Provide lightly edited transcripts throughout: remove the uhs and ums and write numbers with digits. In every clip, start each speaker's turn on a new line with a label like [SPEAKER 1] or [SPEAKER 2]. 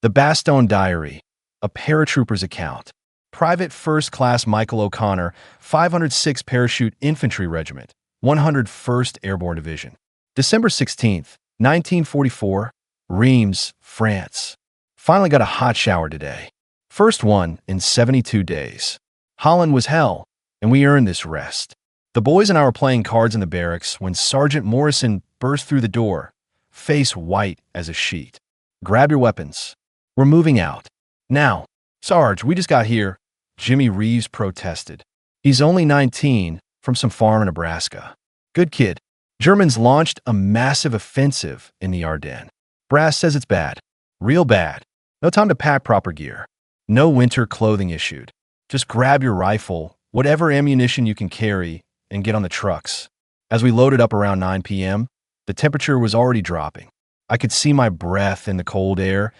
[SPEAKER 1] The Bastogne Diary, a paratrooper's account. Private First Class Michael O'Connor, 506th Parachute Infantry Regiment, 101st Airborne Division. December 16th, 1944, Reims, France. Finally got a hot shower today. First one in 72 days. Holland was hell, and we earned this rest. The boys and I were playing cards in the barracks when Sergeant Morrison burst through the door, face white as a sheet. Grab your weapons. We're moving out. Now. Sarge, we just got here, Jimmy Reeves protested. He's only 19, from some farm in Nebraska. Good kid. Germans launched a massive offensive in the Ardennes. Brass says it's bad. Real bad. No time to pack proper gear. No winter clothing issued. Just grab your rifle, whatever ammunition you can carry, and get on the trucks. As we loaded up around 9 p.m., the temperature was already dropping. I could see my breath in the cold air,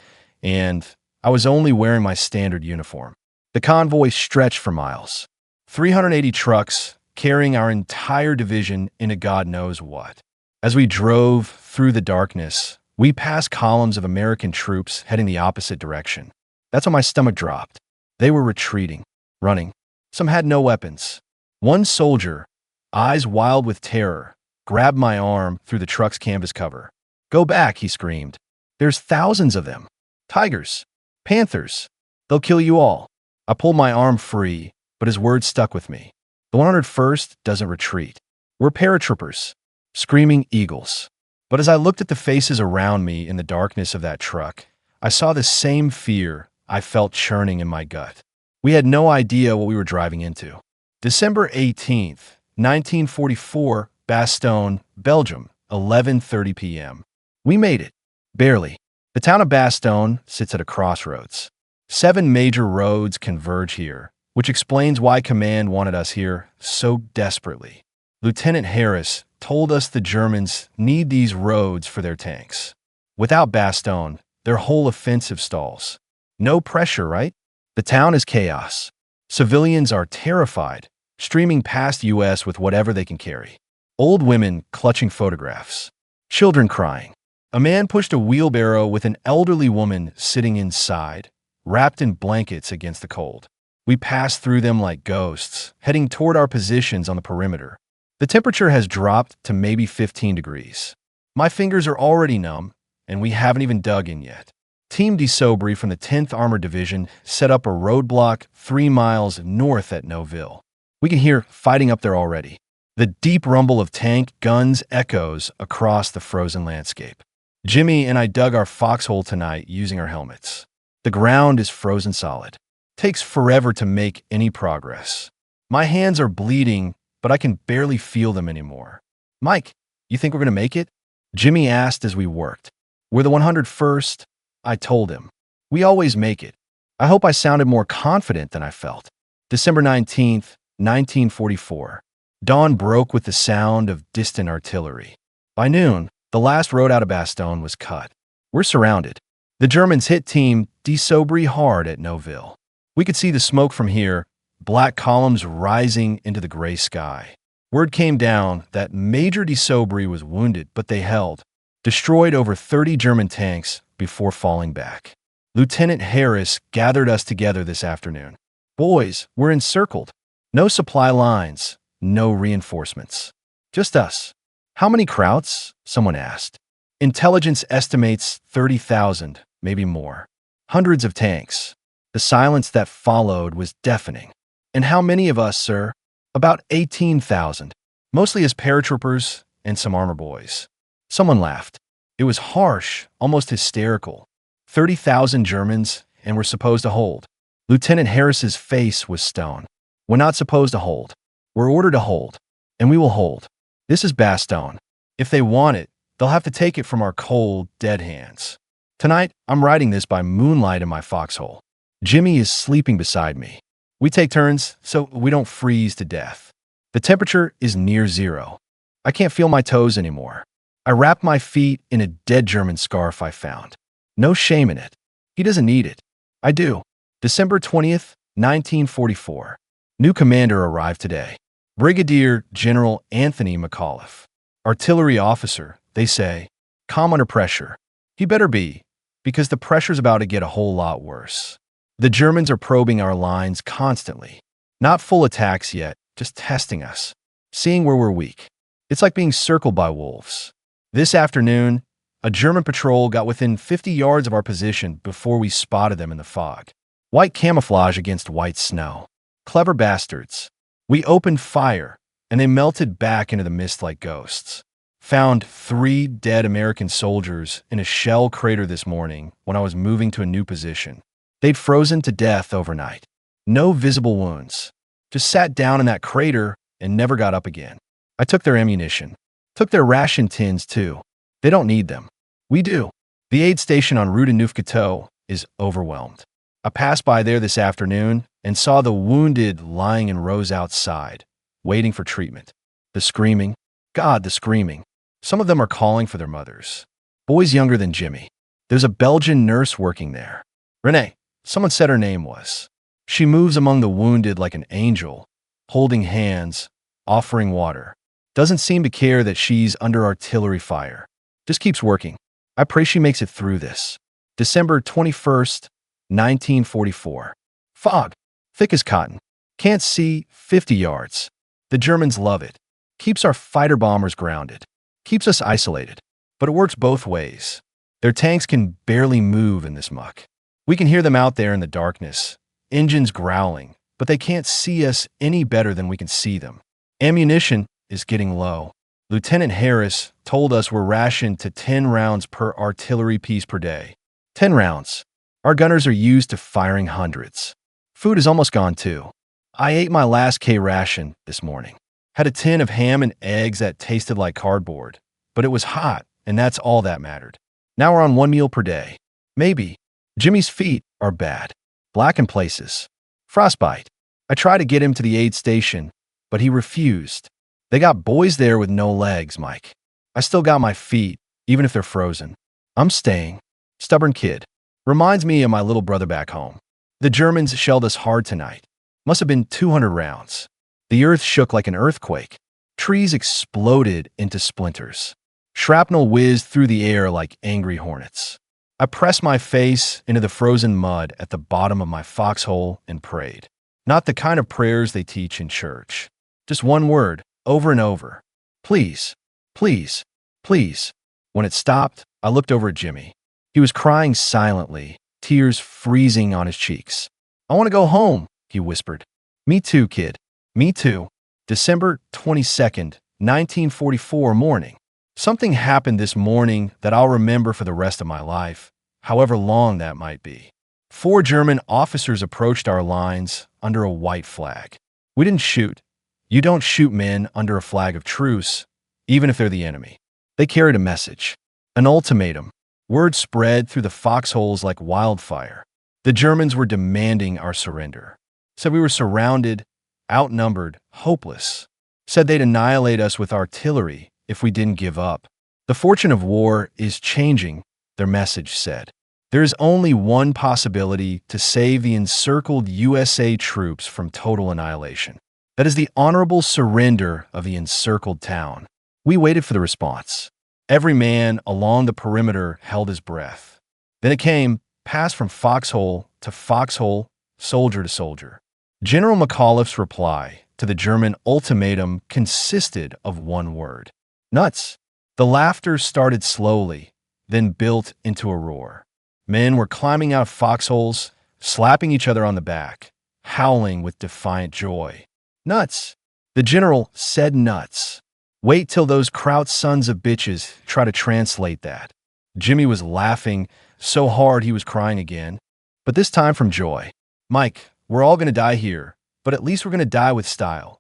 [SPEAKER 1] and I was only wearing my standard uniform. The convoy stretched for miles. 380 trucks carrying our entire division into God knows what. As we drove through the darkness, we passed columns of American troops heading the opposite direction. That's when my stomach dropped. They were retreating, running. Some had no weapons. One soldier, eyes wild with terror, grabbed my arm through the truck's canvas cover. "Go back," he screamed. "There's thousands of them. Tigers. Panthers. They'll kill you all." I pulled my arm free, but his words stuck with me. The 101st doesn't retreat. We're paratroopers, screaming eagles. But as I looked at the faces around me in the darkness of that truck, I saw the same fear I felt churning in my gut. We had no idea what we were driving into. December 18th, 1944, Bastogne, Belgium, 11:30 p.m. We made it. Barely. The town of Bastogne sits at a crossroads. 7 major roads converge here, which explains why Command wanted us here so desperately. Lieutenant Harris told us the Germans need these roads for their tanks. Without Bastogne, their whole offensive stalls. No pressure, right? The town is chaos. Civilians are terrified, streaming past U.S. with whatever they can carry. Old women clutching photographs. Children crying. A man pushed a wheelbarrow with an elderly woman sitting inside, wrapped in blankets against the cold. We passed through them like ghosts, heading toward our positions on the perimeter. The temperature has dropped to maybe 15 degrees. My fingers are already numb, and we haven't even dug in yet. Team de Sobry from the 10th Armored Division set up a roadblock 3 miles north at Noville. We can hear fighting up there already. The deep rumble of tank guns echoes across the frozen landscape. Jimmy and I dug our foxhole tonight using our helmets. The ground is frozen solid. Takes forever to make any progress. My hands are bleeding, but I can barely feel them anymore. "Mike, you think we're going to make it?" Jimmy asked as we worked. "We're the 101st, I told him. "We always make it." I hope I sounded more confident than I felt. December 19th, 1944. Dawn broke with the sound of distant artillery. By noon, the last road out of Bastogne was cut. We're surrounded. The Germans hit Team de Sobry hard at Noville. We could see the smoke from here, black columns rising into the gray sky. Word came down that Major de Sobry was wounded, but they held. Destroyed over 30 German tanks before falling back. Lieutenant Harris gathered us together this afternoon. "Boys, we're encircled. No supply lines, no reinforcements. Just us." "How many Krauts?" someone asked. "Intelligence estimates 30,000, maybe more. Hundreds of tanks." The silence that followed was deafening. "And how many of us, sir?" "About 18,000, mostly as paratroopers and some armor boys." Someone laughed. It was harsh, almost hysterical. 30,000 Germans, and we're supposed to hold. Lieutenant Harris's face was stone. "We're not supposed to hold. We're ordered to hold, and we will hold. This is Bastogne. If they want it, they'll have to take it from our cold, dead hands. Tonight, I'm writing this by moonlight in my foxhole. Jimmy is sleeping beside me. We take turns so we don't freeze to death. The temperature is near 0. I can't feel my toes anymore. I wrap my feet in a dead German scarf I found. No shame in it. He doesn't need it. I do. December 20th, 1944. New commander arrived today. Brigadier General Anthony McAuliffe. Artillery officer, they say. Calm under pressure. He better be, because the pressure's about to get a whole lot worse. The Germans are probing our lines constantly. Not full attacks yet, just testing us, seeing where we're weak. It's like being circled by wolves. This afternoon, a German patrol got within 50 yards of our position before we spotted them in the fog. White camouflage against white snow. Clever bastards. We opened fire, and they melted back into the mist like ghosts. Found 3 dead American soldiers in a shell crater this morning when I was moving to a new position. They'd frozen to death overnight. No visible wounds. Just sat down in that crater and never got up again. I took their ammunition. Took their ration tins, too. They don't need them. We do. The aid station en route to Neufchâteau is overwhelmed. I passed by there this afternoon and saw the wounded lying in rows outside, waiting for treatment. The screaming. God, the screaming. Some of them are calling for their mothers. Boys younger than Jimmy. There's a Belgian nurse working there. Renee, someone said her name was. She moves among the wounded like an angel, holding hands, offering water. Doesn't seem to care that she's under artillery fire. Just keeps working. I pray she makes it through this. December 21st, 1944. Fog. Thick as cotton. Can't see 50 yards. The Germans love it. Keeps our fighter bombers grounded. Keeps us isolated. But it works both ways. Their tanks can barely move in this muck. We can hear them out there in the darkness. Engines growling, but they can't see us any better than we can see them. Ammunition is getting low. Lieutenant Harris told us we're rationed to 10 rounds per artillery piece per day. 10 rounds. Our gunners are used to firing hundreds. Food is almost gone too. I ate my last K ration this morning. Had a tin of ham and eggs that tasted like cardboard, but it was hot, and that's all that mattered. Now we're on 1 meal per day. Maybe. Jimmy's feet are bad. Black in places. Frostbite. I tried to get him to the aid station, but he refused. They got boys there with no legs, Mike. I still got my feet, even if they're frozen. I'm staying. Stubborn kid. Reminds me of my little brother back home. The Germans shelled us hard tonight. Must have been 200 rounds. The earth shook like an earthquake. Trees exploded into splinters. Shrapnel whizzed through the air like angry hornets. I pressed my face into the frozen mud at the bottom of my foxhole and prayed. Not the kind of prayers they teach in church. Just one word, over and over. Please, please, please. When it stopped, I looked over at Jimmy. He was crying silently, tears freezing on his cheeks. I want to go home, he whispered. Me too, kid. Me too. December 22nd, 1944 morning. Something happened this morning that I'll remember for the rest of my life, however long that might be. 4 German officers approached our lines under a white flag. We didn't shoot. You don't shoot men under a flag of truce, even if they're the enemy. They carried a message, an ultimatum. Word spread through the foxholes like wildfire. The Germans were demanding our surrender. Said we were surrounded, outnumbered, hopeless. Said they'd annihilate us with artillery if we didn't give up. The fortune of war is changing, their message said. There is only one possibility to save the encircled USA troops from total annihilation. That is the honorable surrender of the encircled town. We waited for the response. Every man along the perimeter held his breath. Then it came, passed from foxhole to foxhole, soldier to soldier. General McAuliffe's reply to the German ultimatum consisted of one word. Nuts. The laughter started slowly, then built into a roar. Men were climbing out of foxholes, slapping each other on the back, howling with defiant joy. Nuts. The general said nuts. Wait till those Kraut sons of bitches try to translate that. Jimmy was laughing so hard he was crying again, but this time from joy. Mike, we're all going to die here, but at least we're going to die with style.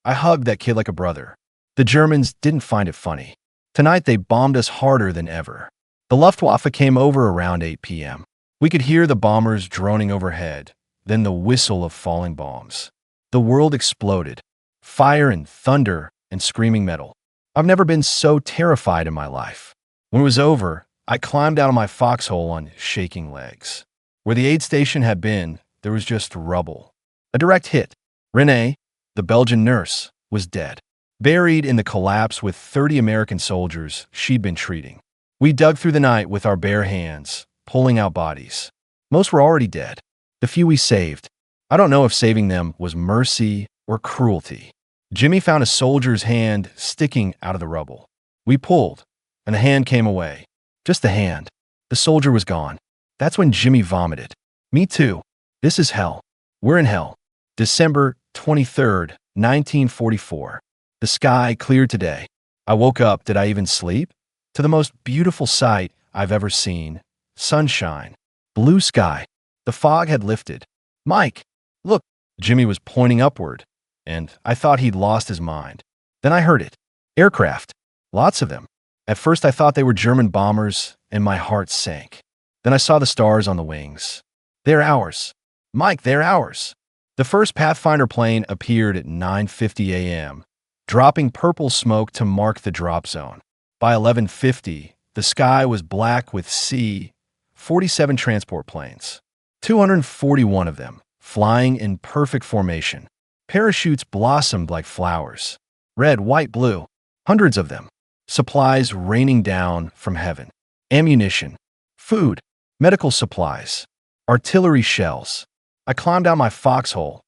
[SPEAKER 1] I hugged that kid like a brother. The Germans didn't find it funny. Tonight they bombed us harder than ever. The Luftwaffe came over around 8 p.m. We could hear the bombers droning overhead, then the whistle of falling bombs. The world exploded. Fire and thunder and screaming metal. I've never been so terrified in my life. When it was over, I climbed out of my foxhole on shaking legs. Where the aid station had been, there was just rubble. A direct hit. Renee, the Belgian nurse, was dead. Buried in the collapse with 30 American soldiers she'd been treating. We dug through the night with our bare hands, pulling out bodies. Most were already dead. The few we saved, I don't know if saving them was mercy or cruelty. Jimmy found a soldier's hand sticking out of the rubble. We pulled, and the hand came away. Just the hand. The soldier was gone. That's when Jimmy vomited. Me too. This is hell. We're in hell. December 23rd, 1944. The sky cleared today. I woke up, did I even sleep? To the most beautiful sight I've ever seen. Sunshine. Blue sky. The fog had lifted. Mike, look. Jimmy was pointing upward, and I thought he'd lost his mind. Then I heard it. Aircraft. Lots of them. At first I thought they were German bombers, and my heart sank. Then I saw the stars on the wings. They're ours. Mike, they're ours. The first Pathfinder plane appeared at 9:50 a.m., dropping purple smoke to mark the drop zone. By 11:50, the sky was black with C-47 transport planes. 241 of them, flying in perfect formation. Parachutes blossomed like flowers. Red, white, blue. Hundreds of them. Supplies raining down from heaven. Ammunition. Food. Medical supplies. Artillery shells. I climbed down my foxhole,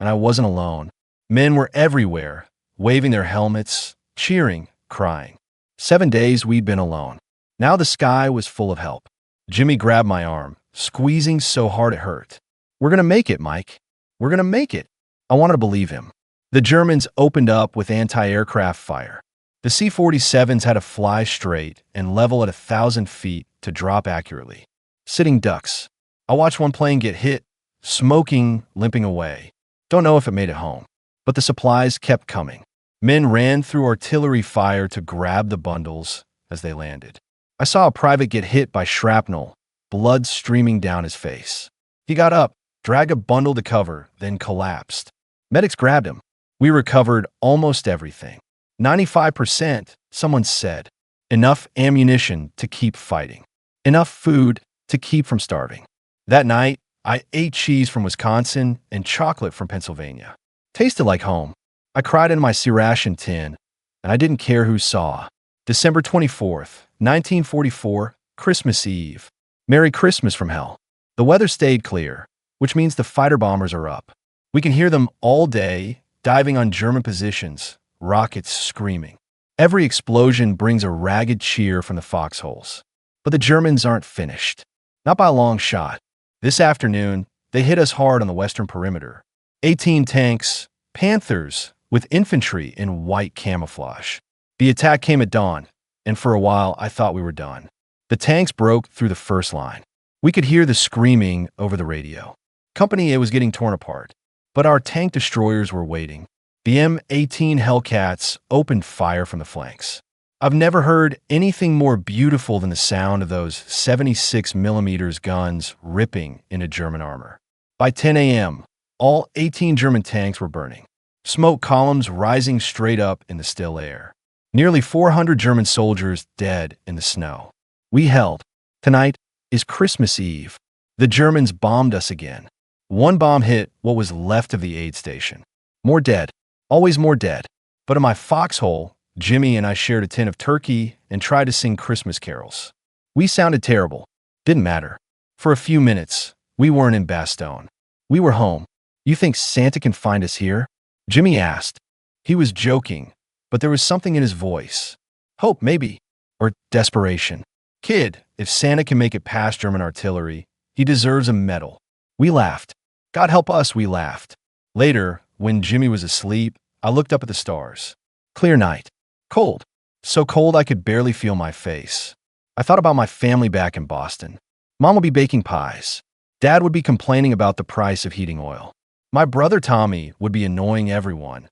[SPEAKER 1] and I wasn't alone. Men were everywhere, waving their helmets, cheering, crying. 7 days we'd been alone. Now the sky was full of help. Jimmy grabbed my arm, squeezing so hard it hurt. We're gonna make it, Mike. We're gonna make it. I wanted to believe him. The Germans opened up with anti-aircraft fire. The C-47s had to fly straight and level at 1,000 feet to drop accurately. Sitting ducks. I watched one plane get hit, smoking, limping away. Don't know if it made it home. But the supplies kept coming. Men ran through artillery fire to grab the bundles as they landed. I saw a private get hit by shrapnel, blood streaming down his face. He got up, dragged a bundle to cover, then collapsed. Medics grabbed him. We recovered almost everything. 95%, someone said. Enough ammunition to keep fighting. Enough food to keep from starving. That night, I ate cheese from Wisconsin and chocolate from Pennsylvania. Tasted like home. I cried in my C-ration tin, and I didn't care who saw. December 24th, 1944, Christmas Eve. Merry Christmas from hell. The weather stayed clear, which means the fighter bombers are up. We can hear them all day, diving on German positions, rockets screaming. Every explosion brings a ragged cheer from the foxholes. But the Germans aren't finished. Not by a long shot. This afternoon, they hit us hard on the western perimeter. 18 tanks, Panthers, with infantry in white camouflage. The attack came at dawn, and for a while I thought we were done. The tanks broke through the first line. We could hear the screaming over the radio. Company A was getting torn apart, but our tank destroyers were waiting. The M18 Hellcats opened fire from the flanks. I've never heard anything more beautiful than the sound of those 76mm guns ripping into German armor. By 10 a.m., all 18 German tanks were burning. Smoke columns rising straight up in the still air. Nearly 400 German soldiers dead in the snow. We held. Tonight is Christmas Eve. The Germans bombed us again. One bomb hit what was left of the aid station. More dead. Always more dead. But in my foxhole, Jimmy and I shared a tin of turkey and tried to sing Christmas carols. We sounded terrible. Didn't matter. For a few minutes, we weren't in Bastogne. We were home. You think Santa can find us here? Jimmy asked. He was joking, but there was something in his voice. Hope, maybe. Or desperation. Kid, if Santa can make it past German artillery, he deserves a medal. We laughed. God help us, we laughed. Later, when Jimmy was asleep, I looked up at the stars. Clear night. Cold. So cold I could barely feel my face. I thought about my family back in Boston. Mom would be baking pies. Dad would be complaining about the price of heating oil. My brother Tommy would be annoying everyone,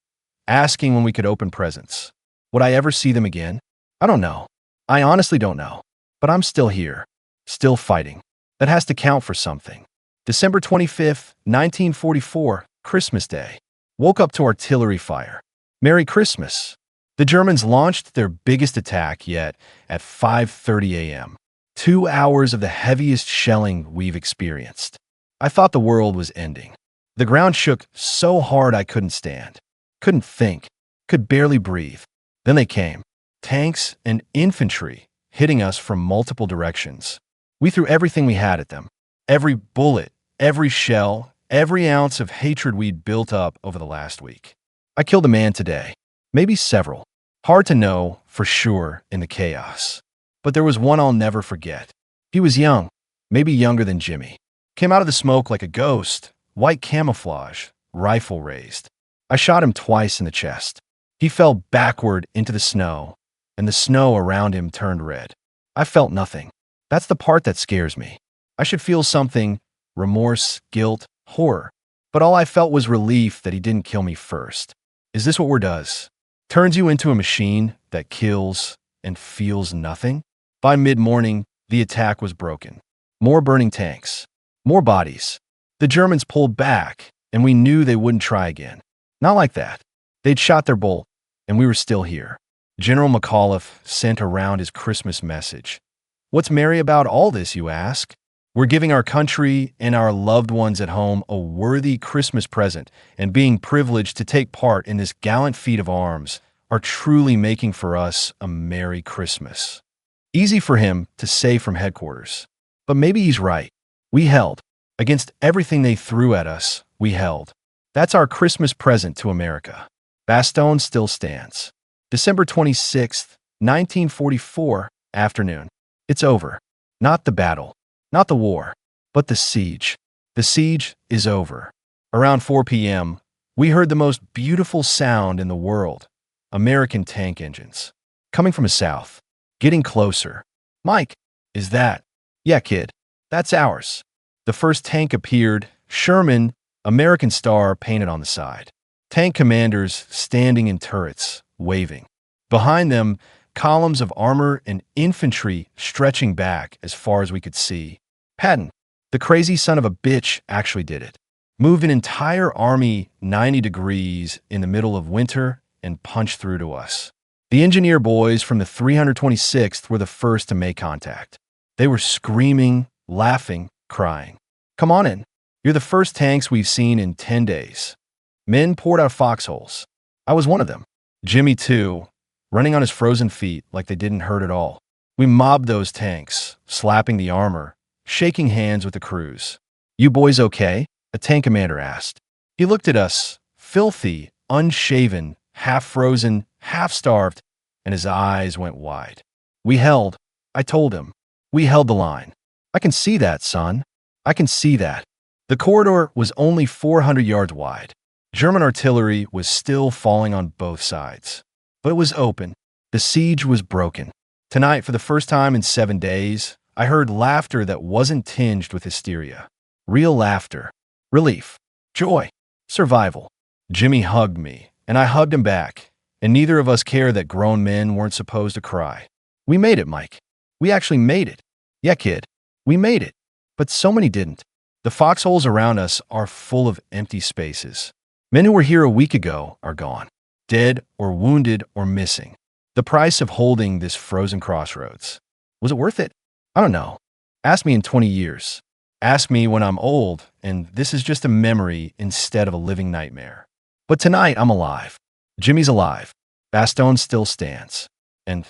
[SPEAKER 1] asking when we could open presents. Would I ever see them again? I don't know. I honestly don't know. But I'm still here. Still fighting. That has to count for something. December 25th, 1944, Christmas Day. Woke up to artillery fire. Merry Christmas. The Germans launched their biggest attack yet at 5:30 a.m. 2 hours of the heaviest shelling we've experienced. I thought the world was ending. The ground shook so hard I couldn't stand. Couldn't think. Could barely breathe. Then they came. Tanks and infantry hitting us from multiple directions. We threw everything we had at them. Every bullet, every shell, every ounce of hatred we'd built up over the last week. I killed a man today. Maybe several. Hard to know for sure in the chaos. But there was one I'll never forget. He was young, maybe younger than Jimmy. Came out of the smoke like a ghost, white camouflage, rifle raised. I shot him twice in the chest. He fell backward into the snow, and the snow around him turned red. I felt nothing. That's the part that scares me. I should feel something, remorse, guilt, horror. But all I felt was relief that he didn't kill me first. Is this what war does? Turns you into a machine that kills and feels nothing? By mid-morning, the attack was broken. More burning tanks. More bodies. The Germans pulled back, and we knew they wouldn't try again. Not like that. They'd shot their bolt, and we were still here. General McAuliffe sent around his Christmas message. What's merry about all this, you ask? We're giving our country and our loved ones at home a worthy Christmas present, and being privileged to take part in this gallant feat of arms are truly making for us a Merry Christmas. Easy for him to say from headquarters. But maybe he's right. We held. Against everything they threw at us, we held. That's our Christmas present to America. Bastogne still stands. December 26th, 1944, afternoon. It's over. Not the battle. Not the war. But the siege. The siege is over. Around 4 p.m., we heard the most beautiful sound in the world. American tank engines. Coming from the south. Getting closer. Mike, is that? Yeah, kid. That's ours. The first tank appeared. Sherman, American star painted on the side. Tank commanders standing in turrets, waving. Behind them, columns of armor and infantry stretching back as far as we could see. Patton, the crazy son of a bitch, actually did it. Moved an entire army 90 degrees in the middle of winter and punched through to us. The engineer boys from the 326th were the first to make contact. They were screaming, laughing, crying. Come on in. You're the first tanks we've seen in 10 days. Men poured out foxholes. I was one of them. Jimmy, too, running on his frozen feet like they didn't hurt at all. We mobbed those tanks, slapping the armor, shaking hands with the crews. You boys okay? A tank commander asked. He looked at us, filthy, unshaven, half-frozen, half-starved, and his eyes went wide. We held. I told him. We held the line. I can see that, son. I can see that. The corridor was only 400 yards wide. German artillery was still falling on both sides. But it was open. The siege was broken. Tonight, for the first time in 7 days, I heard laughter that wasn't tinged with hysteria. Real laughter. Relief. Joy. Survival. Jimmy hugged me, and I hugged him back, and neither of us cared that grown men weren't supposed to cry. We made it, Mike. We actually made it. Yeah, kid. We made it. But so many didn't. The foxholes around us are full of empty spaces. Men who were here a week ago are gone. Dead or wounded or missing. The price of holding this frozen crossroads. Was it worth it? I don't know. Ask me in 20 years. Ask me when I'm old, and this is just a memory instead of a living nightmare. But tonight, I'm alive. Jimmy's alive. Bastogne still stands. And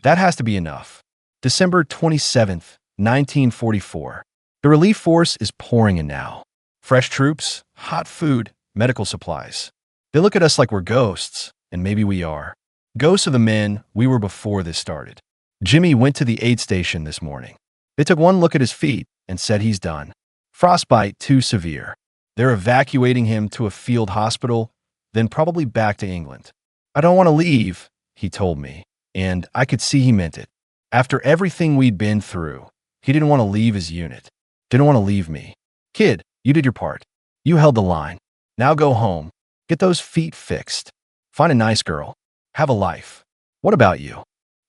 [SPEAKER 1] that has to be enough. December 27th, 1944. The relief force is pouring in now. Fresh troops, hot food, medical supplies. They look at us like we're ghosts, and maybe we are. Ghosts of the men we were before this started. Jimmy went to the aid station this morning. They took one look at his feet and said he's done. Frostbite too severe. They're evacuating him to a field hospital, then probably back to England. I don't want to leave, he told me, and I could see he meant it. After everything we'd been through, he didn't want to leave his unit. Didn't want to leave me. Kid, you did your part. You held the line. Now go home. Get those feet fixed. Find a nice girl. Have a life. What about you?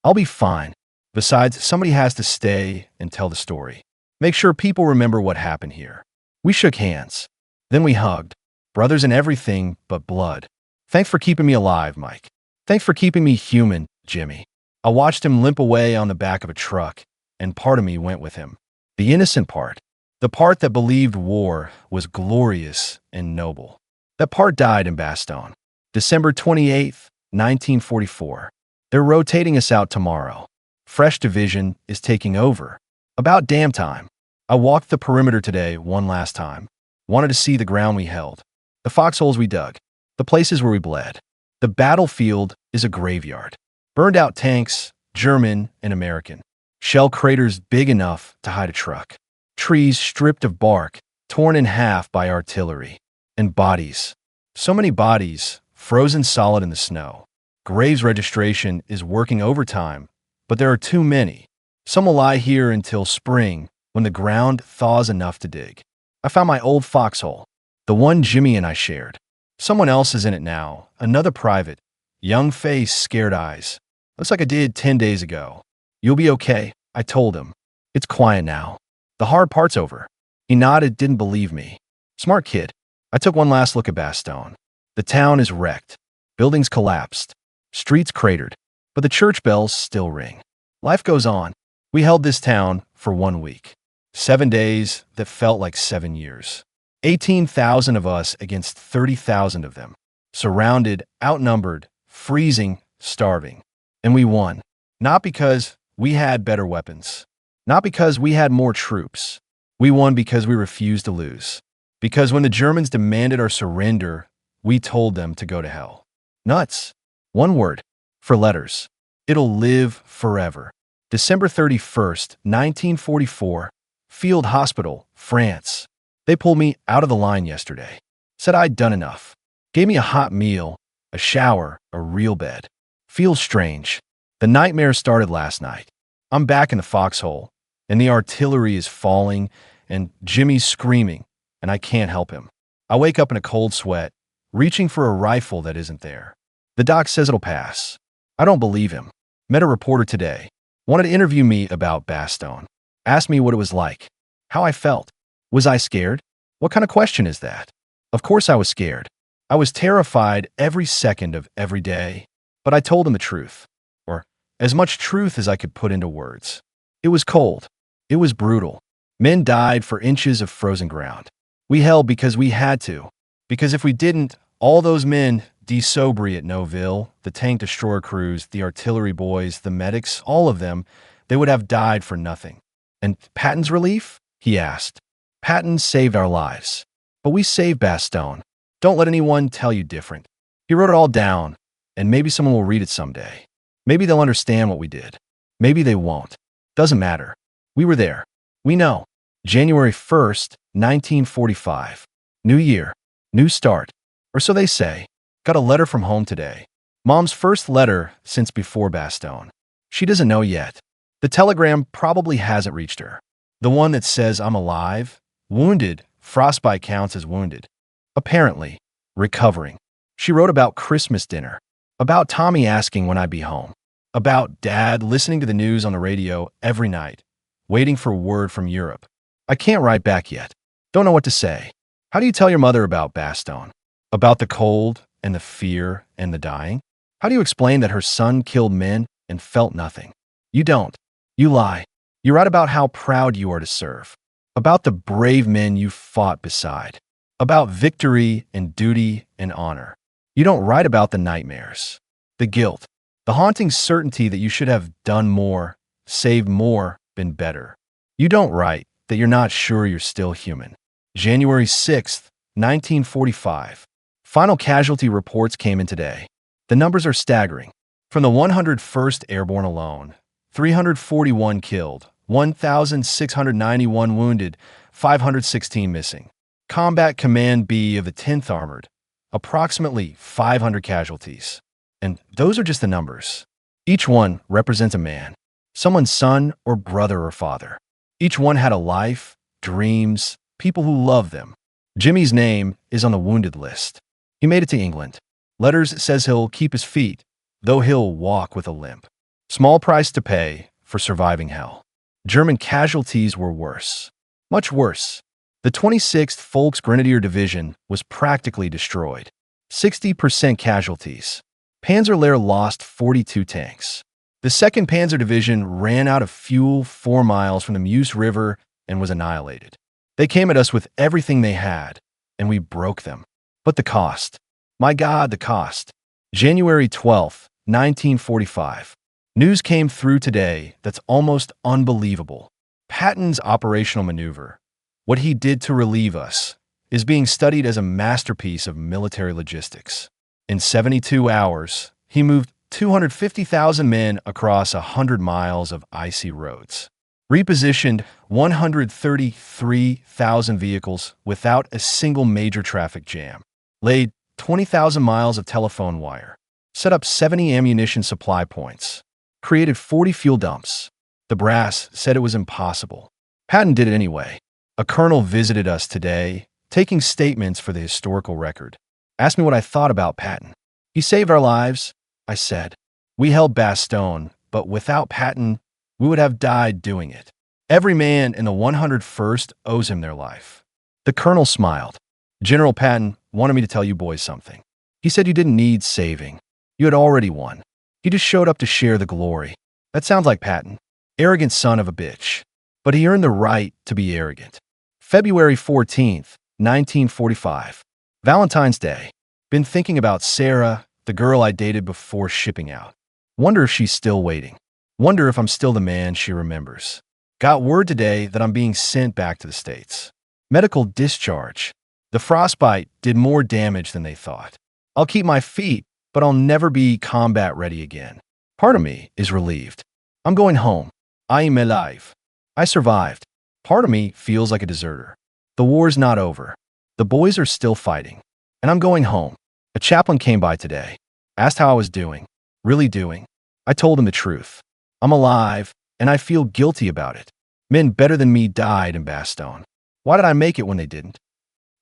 [SPEAKER 1] I'll be fine. Besides, somebody has to stay and tell the story. Make sure people remember what happened here. We shook hands. Then we hugged. Brothers in everything but blood. Thanks for keeping me alive, Mike. Thanks for keeping me human, Jimmy. I watched him limp away on the back of a truck, and part of me went with him. The innocent part. The part that believed war was glorious and noble. That part died in Bastogne. December 28th, 1944. They're rotating us out tomorrow. Fresh division is taking over. About damn time. I walked the perimeter today one last time. Wanted to see the ground we held, the foxholes we dug, the places where we bled. The battlefield is a graveyard. Burned out tanks, German and American. Shell craters big enough to hide a truck. Trees stripped of bark, torn in half by artillery. And bodies. So many bodies, frozen solid in the snow. Graves registration is working overtime, but there are too many. Some will lie here until spring when the ground thaws enough to dig. I found my old foxhole, the one Jimmy and I shared. Someone else is in it now, another private. Young face, scared eyes. Looks like I did 10 days ago. You'll be okay, I told him. It's quiet now. The hard part's over. He nodded, didn't believe me. Smart kid. I took one last look at Bastogne. The town is wrecked. Buildings collapsed. Streets cratered. But the church bells still ring. Life goes on. We held this town for 1 week. 7 days that felt like 7 years. 18,000 of us against 30,000 of them. Surrounded, outnumbered, freezing, starving. And we won. Not because we had better weapons. Not because we had more troops. We won because we refused to lose. Because when the Germans demanded our surrender, we told them to go to hell. Nuts. One word. For letters. It'll live forever. December 31st, 1944. Field Hospital, France. They pulled me out of the line yesterday. Said I'd done enough. Gave me a hot meal, a shower, a real bed. Feels strange. The nightmare started last night. I'm back in the foxhole, and the artillery is falling, and Jimmy's screaming, and I can't help him. I wake up in a cold sweat, reaching for a rifle that isn't there. The doc says it'll pass. I don't believe him. Met a reporter today. Wanted to interview me about Bastogne. Asked me what it was like. How I felt. Was I scared? What kind of question is that? Of course I was scared. I was terrified every second of every day. But I told him the truth. Or as much truth as I could put into words. It was cold. It was brutal. Men died for inches of frozen ground. We held because we had to. Because if we didn't, all those men, de-sobry at Noville, the tank destroyer crews, the artillery boys, the medics, all of them, they would have died for nothing. And Patton's relief? He asked. Patton saved our lives. But we saved Bastogne. Don't let anyone tell you different. He wrote it all down, and maybe someone will read it someday. Maybe they'll understand what we did. Maybe they won't. Doesn't matter. We were there. We know. January 1st, 1945. New year. New start. Or so they say. Got a letter from home today. Mom's first letter since before Bastogne. She doesn't know yet. The telegram probably hasn't reached her. The one that says I'm alive, wounded, frostbite counts as wounded. Apparently, recovering. She wrote about Christmas dinner. About Tommy asking when I'd be home. About Dad listening to the news on the radio every night, waiting for word from Europe. I can't write back yet. Don't know what to say. How do you tell your mother about Bastogne? About the cold and the fear and the dying? How do you explain that her son killed men and felt nothing? You don't. You lie. You write about how proud you are to serve. About the brave men you fought beside. About victory and duty and honor. You don't write about the nightmares, the guilt, the haunting certainty that you should have done more, saved more, been better. You don't write that you're not sure you're still human. January 6th, 1945. Final casualty reports came in today. The numbers are staggering. From the 101st Airborne alone, 341 killed, 1,691 wounded, 516 missing. Combat Command B of the 10th Armored, approximately 500 casualties. And those are just the numbers. Each one represents a man, someone's son or brother or father. Each one had a life, dreams, people who love them. Jimmy's name is on the wounded list. He made it to England. Letters says he'll keep his feet, though he'll walk with a limp. Small price to pay for surviving hell. German casualties were worse. Much worse. The 26th Volksgrenadier Division was practically destroyed. 60% casualties. Panzerlehr lost 42 tanks. The 2nd Panzer Division ran out of fuel 4 miles from the Meuse River and was annihilated. They came at us with everything they had, and we broke them. But the cost. My God, the cost. January 12th, 1945. News came through today that's almost unbelievable. Patton's operational maneuver, what he did to relieve us, is being studied as a masterpiece of military logistics. In 72 hours, he moved 250,000 men across 100 miles of icy roads, repositioned 133,000 vehicles without a single major traffic jam, laid 20,000 miles of telephone wire, set up 70 ammunition supply points, created 40 fuel dumps. The brass said it was impossible. Patton did it anyway. A colonel visited us today, taking statements for the historical record. Asked me what I thought about Patton. He saved our lives, I said. We held Bastogne, but without Patton, we would have died doing it. Every man in the 101st owes him their life. The colonel smiled. General Patton wanted me to tell you boys something. He said you didn't need saving. You had already won. He just showed up to share the glory. That sounds like Patton. Arrogant son of a bitch. But he earned the right to be arrogant. February 14th, 1945. Valentine's Day. Been thinking about Sarah, the girl I dated before shipping out. Wonder if she's still waiting. Wonder if I'm still the man she remembers. Got word today that I'm being sent back to the States. Medical discharge. The frostbite did more damage than they thought. I'll keep my feet, but I'll never be combat ready again. Part of me is relieved. I'm going home. I am alive. I survived. Part of me feels like a deserter. The war's not over. The boys are still fighting. And I'm going home. A chaplain came by today. Asked how I was doing. Really doing. I told him the truth. I'm alive, and I feel guilty about it. Men better than me died in Bastogne. Why did I make it when they didn't?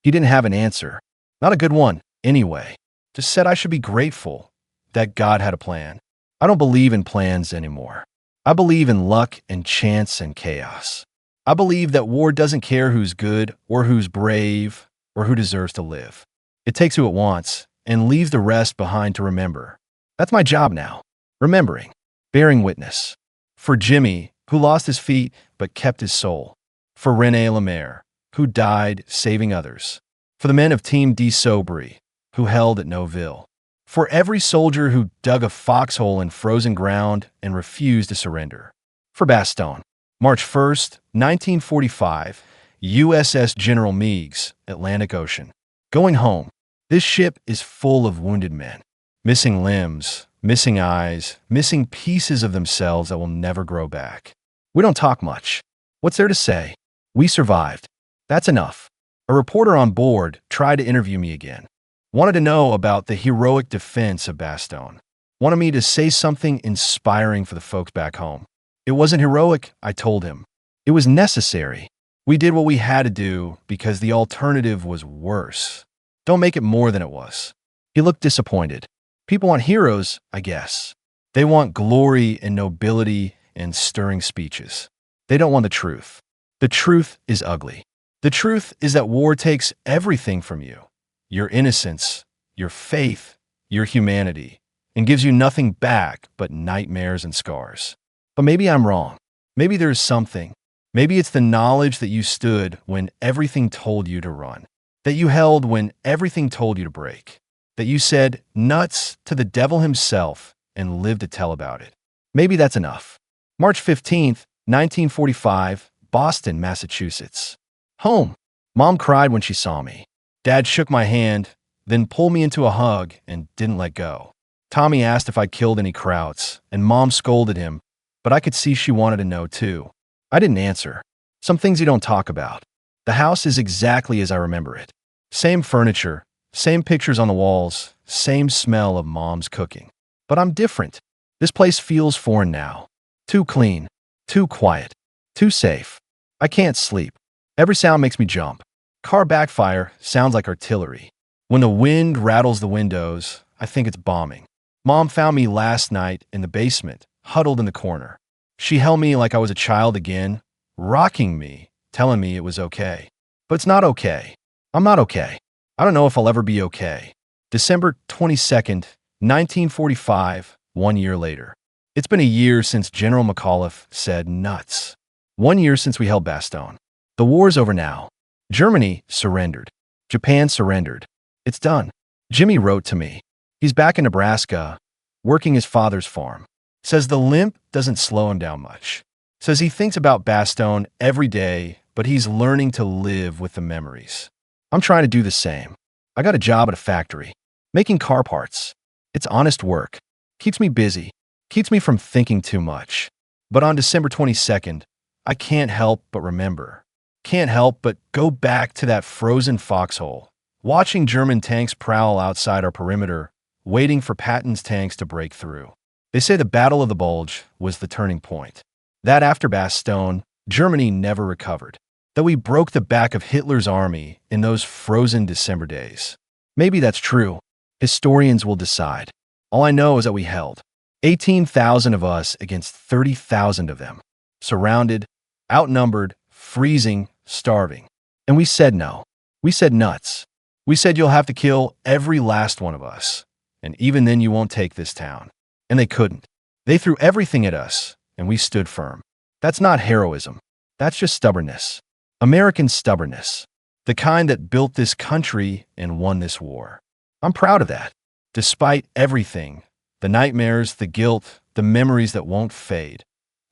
[SPEAKER 1] He didn't have an answer. Not a good one, anyway. Just said I should be grateful that God had a plan. I don't believe in plans anymore. I believe in luck and chance and chaos. I believe that war doesn't care who's good or who's brave or who deserves to live. It takes who it wants and leaves the rest behind to remember. That's my job now. Remembering. Bearing witness. For Jimmy, who lost his feet but kept his soul. For René Lemaire, who died saving others. For the men of Team de Sobry, who held at Noville. For every soldier who dug a foxhole in frozen ground and refused to surrender. For Bastogne. March 1st, 1945, USS General Meigs, Atlantic Ocean. Going home. This ship is full of wounded men. Missing limbs, missing eyes, missing pieces of themselves that will never grow back. We don't talk much. What's there to say? We survived. That's enough. A reporter on board tried to interview me again. Wanted to know about the heroic defense of Bastogne. Wanted me to say something inspiring for the folks back home. It wasn't heroic, I told him. It was necessary. We did what we had to do because the alternative was worse. Don't make it more than it was. He looked disappointed. People want heroes, I guess. They want glory and nobility and stirring speeches. They don't want the truth. The truth is ugly. The truth is that war takes everything from you. Your innocence, your faith, your humanity, and gives you nothing back but nightmares and scars. But maybe I'm wrong. Maybe there's something. Maybe it's the knowledge that you stood when everything told you to run, that you held when everything told you to break, that you said nuts to the devil himself and lived to tell about it. Maybe that's enough. March 15th, 1945, Boston, Massachusetts. Home. Mom cried when she saw me. Dad shook my hand, then pulled me into a hug and didn't let go. Tommy asked if I killed any Krauts, and Mom scolded him, but I could see she wanted to know too. I didn't answer. Some things you don't talk about. The house is exactly as I remember it. Same furniture, same pictures on the walls, same smell of Mom's cooking. But I'm different. This place feels foreign now. Too clean, too quiet, too safe. I can't sleep. Every sound makes me jump. Car backfire sounds like artillery. When the wind rattles the windows, I think it's bombing. Mom found me last night in the basement, huddled in the corner. She held me like I was a child again, rocking me, telling me it was okay. But it's not okay. I'm not okay. I don't know if I'll ever be okay. December 22nd, 1945, 1 year later. It's been a year since General McAuliffe said nuts. 1 year since we held Bastogne. The war's over now. Germany surrendered. Japan surrendered. It's done. Jimmy wrote to me. He's back in Nebraska, working his father's farm. Says the limp doesn't slow him down much. Says he thinks about Bastogne every day, but he's learning to live with the memories. I'm trying to do the same. I got a job at a factory, making car parts. It's honest work. Keeps me busy. Keeps me from thinking too much. But on December 22nd, I can't help but remember. Can't help but go back to that frozen foxhole, watching German tanks prowl outside our perimeter, waiting for Patton's tanks to break through. They say the Battle of the Bulge was the turning point. That after Bastogne, Germany never recovered. That we broke the back of Hitler's army in those frozen December days. Maybe that's true. Historians will decide. All I know is that we held. 18,000 of us against 30,000 of them. Surrounded, outnumbered, freezing, starving. And we said no. We said nuts. We said you'll have to kill every last one of us. And even then you won't take this town. And they couldn't. They threw everything at us, and we stood firm. That's not heroism. That's just stubbornness. American stubbornness. The kind that built this country and won this war. I'm proud of that. Despite everything, the nightmares, the guilt, the memories that won't fade,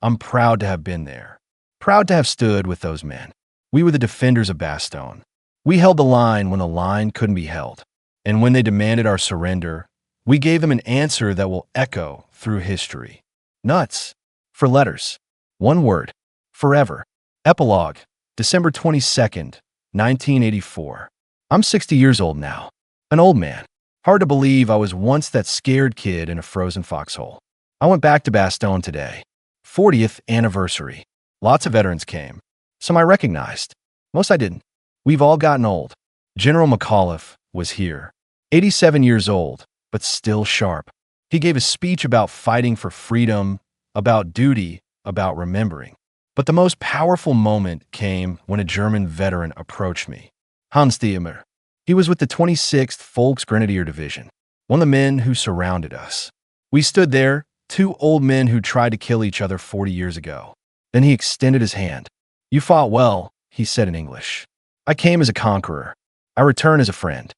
[SPEAKER 1] I'm proud to have been there. Proud to have stood with those men. We were the defenders of Bastogne. We held the line when the line couldn't be held. And when they demanded our surrender, we gave them an answer that will echo through history. Nuts. For letters. One word. Forever. Epilogue. December 22nd, 1984. I'm 60 years old now. An old man. Hard to believe I was once that scared kid in a frozen foxhole. I went back to Bastogne today. 40th anniversary. Lots of veterans came. Some I recognized. Most I didn't. We've all gotten old. General McAuliffe was here. 87 years old, but still sharp. He gave a speech about fighting for freedom, about duty, about remembering. But the most powerful moment came when a German veteran approached me. Hans Diemer. He was with the 26th Volksgrenadier Division, one of the men who surrounded us. We stood there, two old men who tried to kill each other 40 years ago. Then he extended his hand. You fought well, he said in English. I came as a conqueror. I return as a friend.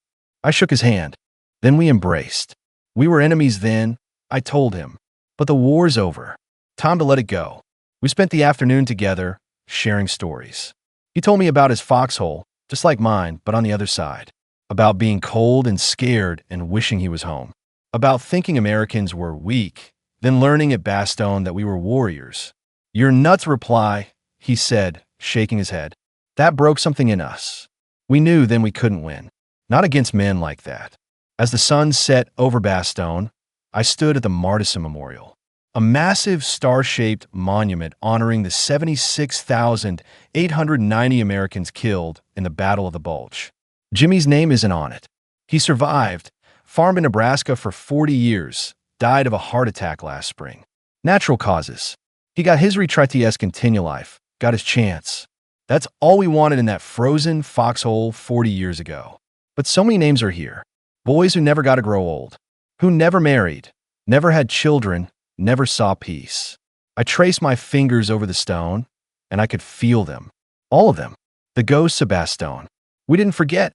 [SPEAKER 1] I shook his hand. Then we embraced. We were enemies then, I told him. But the war's over. Time to let it go. We spent the afternoon together, sharing stories. He told me about his foxhole, just like mine, but on the other side. About being cold and scared and wishing he was home. About thinking Americans were weak, then learning at Bastogne that we were warriors. Your nuts reply, he said, shaking his head. That broke something in us. We knew then we couldn't win. Not against men like that. As the sun set over Bastogne, I stood at the Martyrs Memorial. A massive star-shaped monument honoring the 76,890 Americans killed in the Battle of the Bulge. Jimmy's name isn't on it. He survived, farmed in Nebraska for 40 years, died of a heart attack last spring. Natural causes. He got his retraite continue life, got his chance. That's all we wanted in that frozen foxhole 40 years ago. But so many names are here. Boys who never got to grow old, who never married, never had children, never saw peace. I traced my fingers over the stone, and I could feel them. All of them. The ghosts of Bastogne. We didn't forget,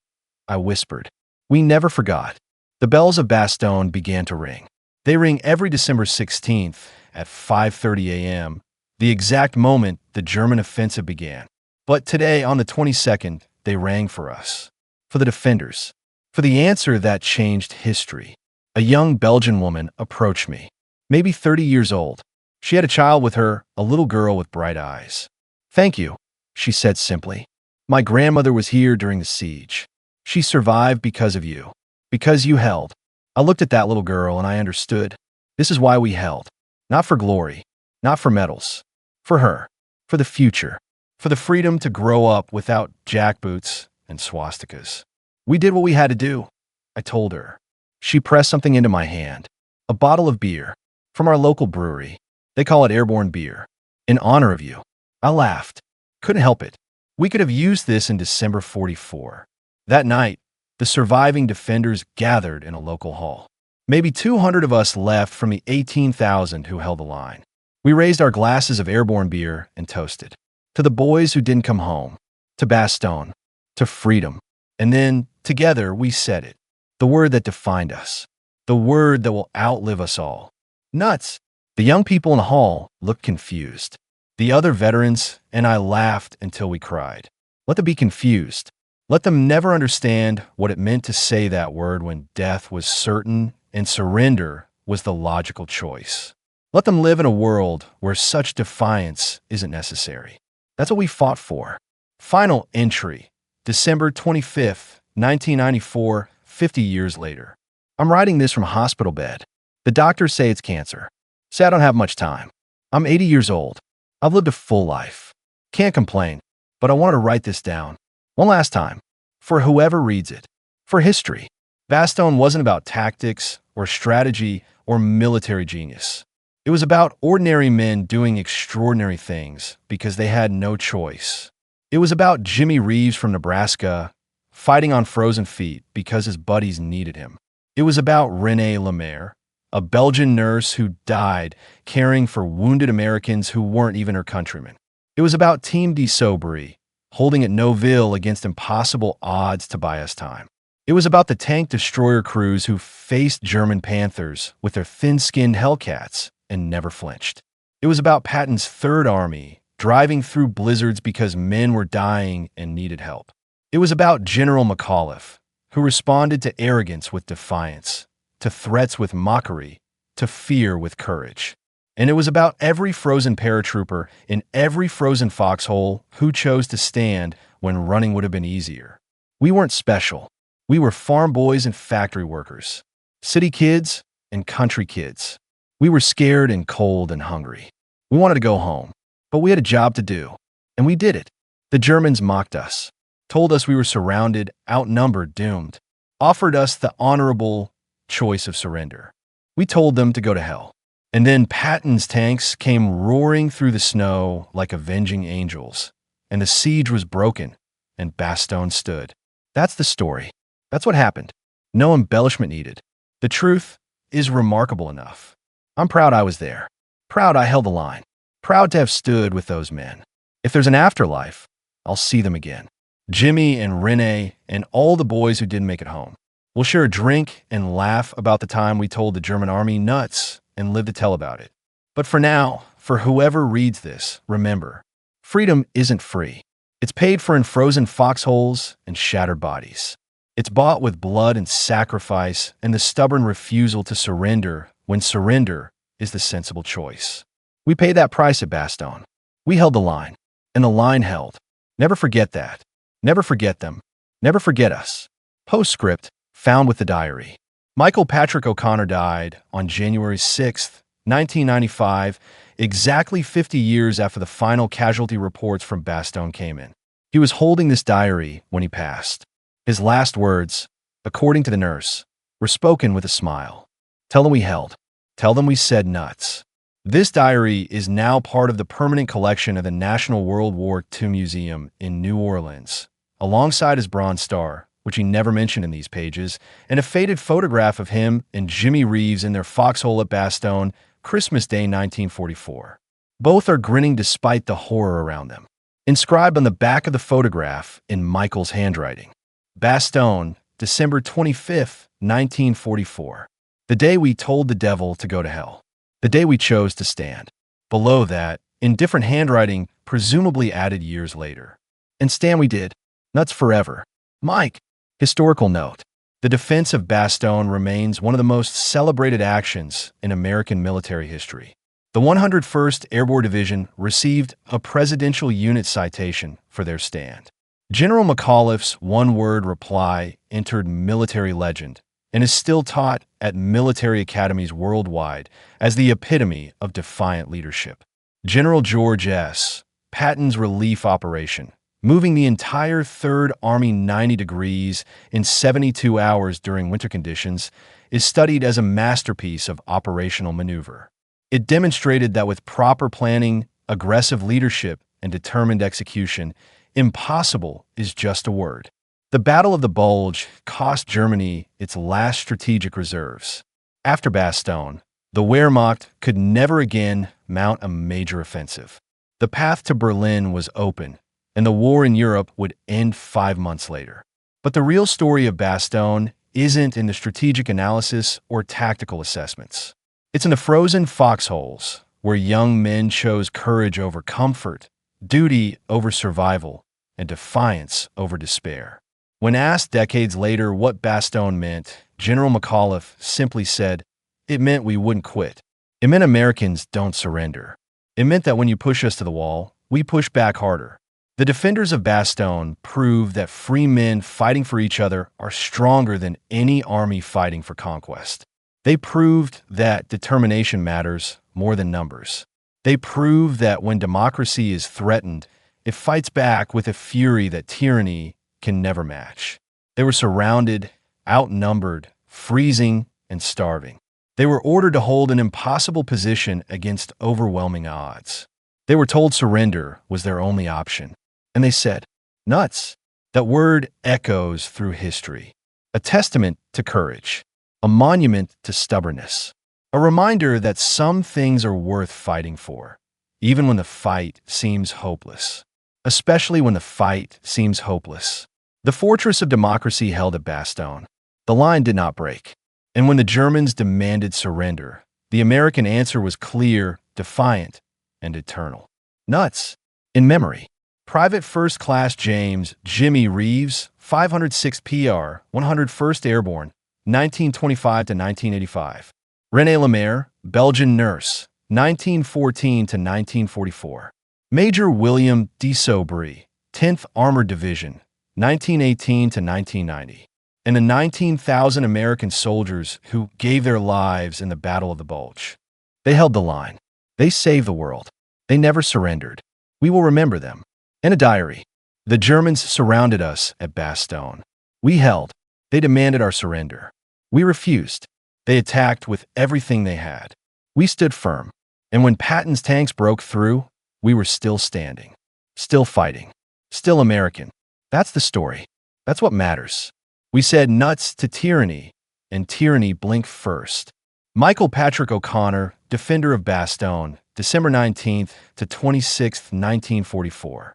[SPEAKER 1] I whispered. We never forgot. The bells of Bastogne began to ring. They ring every December 16th at 5:30 a.m., the exact moment the German offensive began. But today, on the 22nd, they rang for us. For the defenders. For the answer that changed history. A young Belgian woman approached me. Maybe 30 years old. She had a child with her, a little girl with bright eyes. Thank you, she said simply. My grandmother was here during the siege. She survived because of you. Because you held. I looked at that little girl and I understood. This is why we held. Not for glory. Not for medals. For her. For the future. For the freedom to grow up without jackboots and swastikas. We did what we had to do, I told her. She pressed something into my hand. A bottle of beer. From our local brewery. They call it Airborne beer. In honor of you. I laughed. Couldn't help it. We could have used this in December 44. That night, the surviving defenders gathered in a local hall. Maybe 200 of us left from the 18,000 who held the line. We raised our glasses of Airborne beer and toasted. To the boys who didn't come home. To Bastogne. To freedom. And then, together, we said it. The word that defined us. The word that will outlive us all. Nuts! The young people in the hall looked confused. The other veterans and I laughed until we cried. Let them be confused. Let them never understand what it meant to say that word when death was certain and surrender was the logical choice. Let them live in a world where such defiance isn't necessary. That's what we fought for. Final entry, December 25th, 1994, 50 years later. I'm writing this from a hospital bed. The doctors say it's cancer. Say I don't have much time. I'm 80 years old. I've lived a full life. Can't complain, but I wanted to write this down. One last time. For whoever reads it. For history. Bastogne wasn't about tactics or strategy or military genius. It was about ordinary men doing extraordinary things because they had no choice. It was about Jimmy Reeves from Nebraska fighting on frozen feet because his buddies needed him. It was about Renée Lemaire, a Belgian nurse who died caring for wounded Americans who weren't even her countrymen. It was about Team de Sobry, holding at Noville against impossible odds to buy us time. It was about the tank destroyer crews who faced German Panthers with their thin-skinned Hellcats and never flinched. It was about Patton's Third Army driving through blizzards because men were dying and needed help. It was about General McAuliffe, who responded to arrogance with defiance, to threats with mockery, to fear with courage. And it was about every frozen paratrooper in every frozen foxhole who chose to stand when running would have been easier. We weren't special. We were farm boys and factory workers, city kids and country kids. We were scared and cold and hungry. We wanted to go home, but we had a job to do, and we did it. The Germans mocked us, told us we were surrounded, outnumbered, doomed, offered us the honorable choice of surrender. We told them to go to hell. And then Patton's tanks came roaring through the snow like avenging angels, and the siege was broken, and Bastogne stood. That's the story. That's what happened. No embellishment needed. The truth is remarkable enough. I'm proud I was there. Proud I held the line. Proud to have stood with those men. If there's an afterlife, I'll see them again. Jimmy and Renée and all the boys who didn't make it home. We'll share a drink and laugh about the time we told the German army nuts and live to tell about it. But for now, for whoever reads this, remember, freedom isn't free. It's paid for in frozen foxholes and shattered bodies. It's bought with blood and sacrifice and the stubborn refusal to surrender when surrender is the sensible choice. We paid that price at Bastogne. We held the line, and the line held. Never forget that. Never forget them. Never forget us. Postscript, found with the diary. Michael Patrick O'Connor died on January 6, 1995, exactly 50 years after the final casualty reports from Bastogne came in. He was holding this diary when he passed. His last words, according to the nurse, were spoken with a smile. Tell them we held. Tell them we said nuts. This diary is now part of the permanent collection of the National World War II Museum in New Orleans, alongside his Bronze Star, which he never mentioned in these pages, and a faded photograph of him and Jimmy Reeves in their foxhole at Bastogne, Christmas Day 1944. Both are grinning despite the horror around them. Inscribed on the back of the photograph in Michael's handwriting. Bastogne, December 25th, 1944. The day we told the devil to go to hell. The day we chose to stand. Below that, in different handwriting, presumably added years later. And stand we did. Nuts forever. Mike. Historical note. The defense of Bastogne remains one of the most celebrated actions in American military history. The 101st Airborne Division received a Presidential Unit citation for their stand. General McAuliffe's one-word reply entered military legend and is still taught at military academies worldwide as the epitome of defiant leadership. General George S. Patton's relief operation, moving the entire Third Army 90 degrees in 72 hours during winter conditions, is studied as a masterpiece of operational maneuver. It demonstrated that with proper planning, aggressive leadership, and determined execution, impossible is just a word. The Battle of the Bulge cost Germany its last strategic reserves. After Bastogne, the Wehrmacht could never again mount a major offensive. The path to Berlin was open, and the war in Europe would end 5 months later. But the real story of Bastogne isn't in the strategic analysis or tactical assessments. It's in the frozen foxholes, where young men chose courage over comfort, duty over survival, and defiance over despair. When asked decades later what Bastogne meant, General McAuliffe simply said, "It meant we wouldn't quit. It meant Americans don't surrender. It meant that when you push us to the wall, we push back harder." The defenders of Bastogne proved that free men fighting for each other are stronger than any army fighting for conquest. They proved that determination matters more than numbers. They proved that when democracy is threatened, it fights back with a fury that tyranny can never match. They were surrounded, outnumbered, freezing, and starving. They were ordered to hold an impossible position against overwhelming odds. They were told surrender was their only option. And they said, "Nuts." That word echoes through history. A testament to courage. A monument to stubbornness. A reminder that some things are worth fighting for, even when the fight seems hopeless. Especially when the fight seems hopeless. The fortress of democracy held at Bastogne. The line did not break. And when the Germans demanded surrender, the American answer was clear, defiant, and eternal. Nuts. In memory. Private First Class James Jimmy Reeves, 506 PR, 101st Airborne, 1925 to 1985. René Lemaire, Belgian nurse, 1914 to 1944. Major William de Sobry, 10th Armored Division, 1918 to 1990. And the 19,000 American soldiers who gave their lives in the Battle of the Bulge. They held the line. They saved the world. They never surrendered. We will remember them. In a diary, the Germans surrounded us at Bastogne. We held. They demanded our surrender. We refused. They attacked with everything they had. We stood firm. And when Patton's tanks broke through, we were still standing. Still fighting. Still American. That's the story. That's what matters. We said nuts to tyranny, and tyranny blinked first. Michael Patrick O'Connor, defender of Bastogne, December 19th to 26th, 1944.